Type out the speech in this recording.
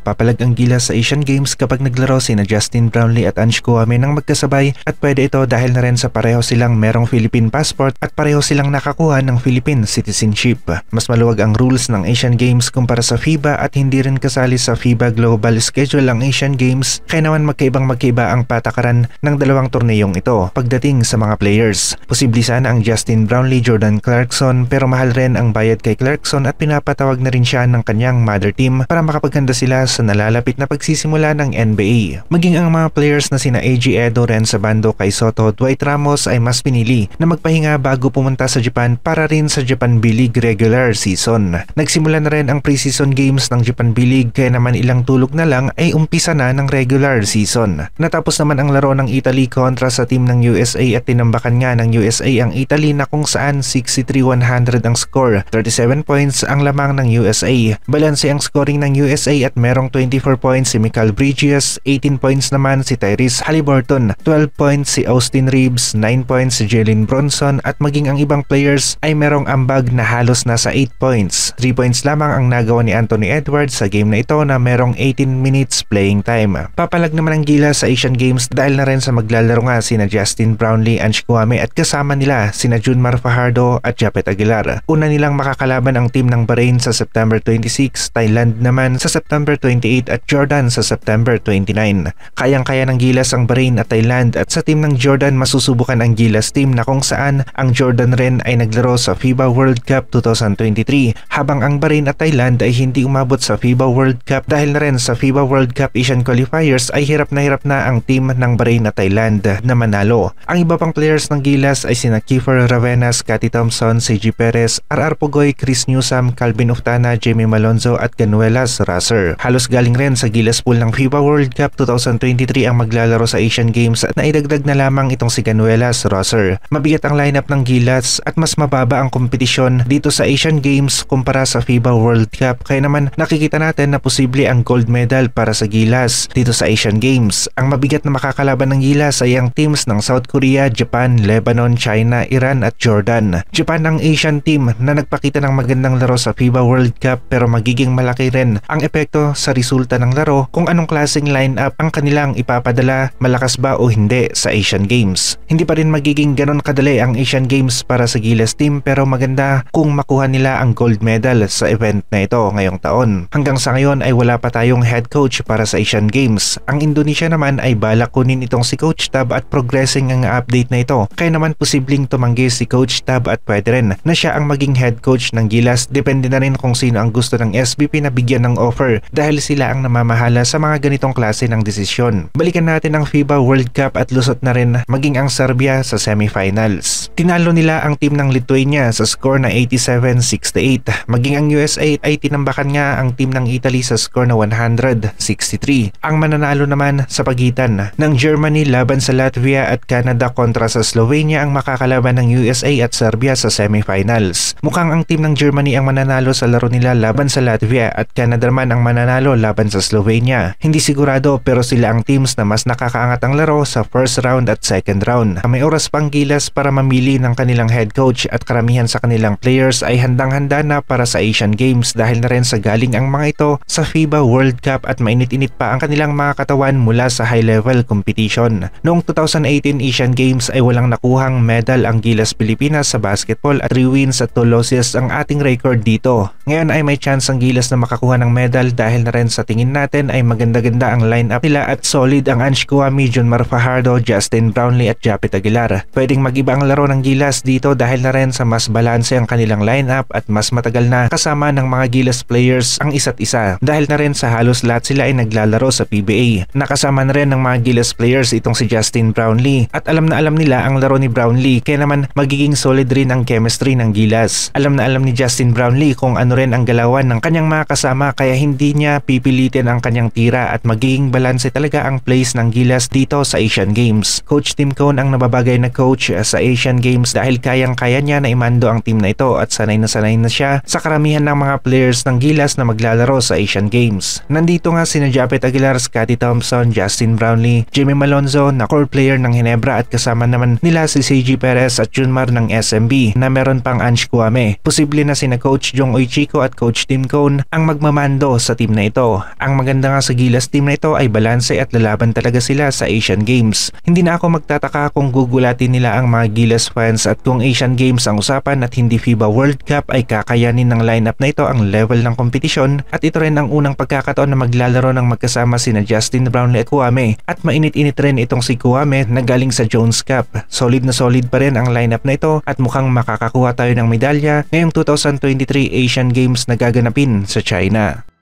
papalag ang Gilas sa Asian Games kapag naglaro sina Justin Brownlee at Ange Kouame ng magkasabay at pwede ito dahil na rin sa pareho silang merong Philippine passport at pareho silang nakakuha ng Philippine citizenship. Mas maluwag ang rules ng Asian Games kumpara sa FIBA at hindi rin kasali sa FIBA Global Schedule ang Asian Games, kaya naman magkaiba ang patakaran ng dalawang torneyong ito pagdating sa mga players. Posible sana ang Justin Brownlee, Jordan Clarkson, pero mahal rin ang bayad kay Clarkson at pinapatawag na rin siya ng kanyang mother team para makapaghanda sila sa nalalapit na pagsisimula ng NBA. Maging ang mga players na sina AG Edo, Renza Bando, Kai Soto, Dwight Ramos ay mas pinili na magpahinga bago pumunta sa Japan para rin sa Japan B-League regular season. Nagsimula na rin ang preseason games ng Japan B-League kaya naman ilang tulog na lang ay umpisa na ng regular season. Natapos naman ang laro ng Italy kontra sa team ng USA at tinambakan nga ng USA ang Italy na kung saan 63-100 ang score, 37 points ang lamang ng USA. Balanse ang scoring ng USA at merong 24 points si Mikal Bridges, 18 points naman si Tyrese Haliburton, 12 points si Austin Reeves, 9 points si Jalen Bronson at maging ang ibang players ay merong ambag na halos nasa 8 points. 3 points lamang ang nagawa ni Anthony Edwards sa game na ito na merong 18 minutes playing time. Papalag naman ang Gilas sa Asian Games dahil na rin sa maglalaro nga sina Justin Brownlee, Ange Kouame at kasama nila sina Junmar Fajardo at Japet Aguilar. Una nilang makakalaban ang team ng Bahrain sa September 26, Thailand naman sa September 28 at Jordan sa September 29. Kayang-kaya ng Gilas ang Bahrain at Thailand at sa team ng Jordan masusubukan ang Gilas team na kung saan ang Jordan rin ay naglaro sa FIBA World Cup 2023 habang ang Bahrain at Thailand ay hindi umabot sa FIBA World Cup dahil na rin sa FIBA World Cup Asian Qualifiers ay hirap na ang team ng Bahrain at Thailand na manalo. Ang iba pang players ng Gilas ay sina Kiefer Ravena, Scottie Thompson, CG Perez, RR Pugoy, Chris Newsome, Calvin Uftana, Jamie Malonzo at Ganuelas Rasser. Halos galing rin sa Gilas pool ng FIBA World Cup 2023 ang maglalaro sa Asian Games at naidagdag na lamang itong si Ganuelas Rasser. Mabigat ang lineup ng Gilas at mas mababa ang kompetisyon dito sa Asian Games kumpara sa FIBA World Cup kaya naman nakikita natin na posible ang gold medal para sa Gilas dito sa Asian Games. Ang mabigat na makakalaban ng Gilas ay ang teams ng South Korea, Japan, Lebanon, China, Iran at Jordan. Japan ang Asian team na nagpakita ng magandang laro sa FIBA World Cup pero magiging malaki rin ang epekto sa resulta ng laro kung anong klaseng lineup ang kanilang ipapadala, malakas ba o hindi sa Asian Games. Hindi pa rin magiging ganon kadali ang Asian Games para sa Gilas team pero maganda kung makuha nila ang gold medal sa event na ito ngayong taon. Hanggang sa ngayon ay wala pa tayong head coach para sa Asian Games. Ang Indonesia naman ay balak kunin itong si Coach Tab at progressing ang update na ito. Kaya naman posibleng tumanggi si Coach Tab at pwede rin na siya ang maging head coach ng Gilas. Depende na rin kung sino ang gusto ng SBP na bigyan ng offer dahil sila ang namamahala sa mga ganitong klase ng desisyon. Balikan natin ang FIBA World Cup at lusot na rin maging ang Serbia sa semifinals. Tinalo nila ang team ng Lithuania sa score na 87-68. Maging ang USA ay tinambakan nga ang team ng Italy sa score na 100-63. Ang mananalo naman sa pagitan ng Germany laban sa Latvia at Canada kontra sa Slovenia ang makakalaban ng USA at Serbia sa semifinals. Mukhang ang team ng Germany ang mananalo sa laro nila laban sa Latvia at Canada naman ang mananalo laban sa Slovenia. Hindi sigurado pero sila ang teams na mas nakakaangat ang laro sa first round at second round. May oras pang Gilas para mamili ng kanilang head coach at karamihan sa kanilang players ay handang-handa na para sa Asian Games dahil na rin sa galing ang mga ito sa FIBA World Cup at mainit-init pa ang kanilang mga katawan mula sa high-level competition. Noong 2018 Asian Games ay walang nakuhang medal ang Gilas Pilipinas sa basketball at 3 wins at 2 losses ang ating record dito. Ngayon ay may chance ang Gilas na makakuha ng medal dahil na rin sa tingin natin ay maganda-ganda ang lineup nila at solid ang Ange Kouame, Junmar Fajardo, Justin Brownlee at Japet Aguilar. Pwedeng mag-iba ang laro ng Gilas dito dahil na rin sa mas balanse ang kanilang lineup at mas matagal na kasama ng mga Gilas players ang isa't isa dahil na rin sa halos lahat sila ay naglalaro sa PBA. Nakasama na rin ng mga Gilas players itong si Justin Brownlee at alam na alam nila ang laro ni Brownlee kaya naman magiging solid rin ang chemistry ng Gilas. Alam na alam ni Justin Brownlee kung ano rin ang galawan ng kanyang mga kasama kaya hindi niya pipilitin ang kanyang tira at magiging balanse talaga ang plays ng Gilas dito sa Asian Games. Coach Tim Cone ang nababagay na coach sa Asian Games dahil kayang-kaya niya na imando ang team na ito at sanay na siya sa karamihan ng mga players ng Gilas na maglalaro sa Asian Games. Nandito nga sina Japet Aguilar, Scottie Thompson, Justin Brownlee, Jamie Malonzo na core player ng Ginebra at kasama naman nila si CG Perez at Junmar ng SMB na meron pang Ange Kouame. Posible na sina Coach Jong Oichico at Coach Tim Cone ang magmamando sa team na ito. ito. Ang maganda nga sa Gilas team na ito ay balanse at lalaban talaga sila sa Asian Games. Hindi na ako magtataka kung gugulatin nila ang mga Gilas fans at kung Asian Games ang usapan at hindi FIBA World Cup ay kakayanin ng lineup na ito ang level ng kompetisyon at ito rin ang unang pagkakataon na maglalaro ng magkasama sina Justin Brownlee at Kouame at mainit-init rin itong si Kouame na galing sa Jones Cup. Solid na solid pa rin ang lineup na ito at mukhang makakakuha tayo ng medalya ngayong 2023 Asian Games na gaganapin sa China.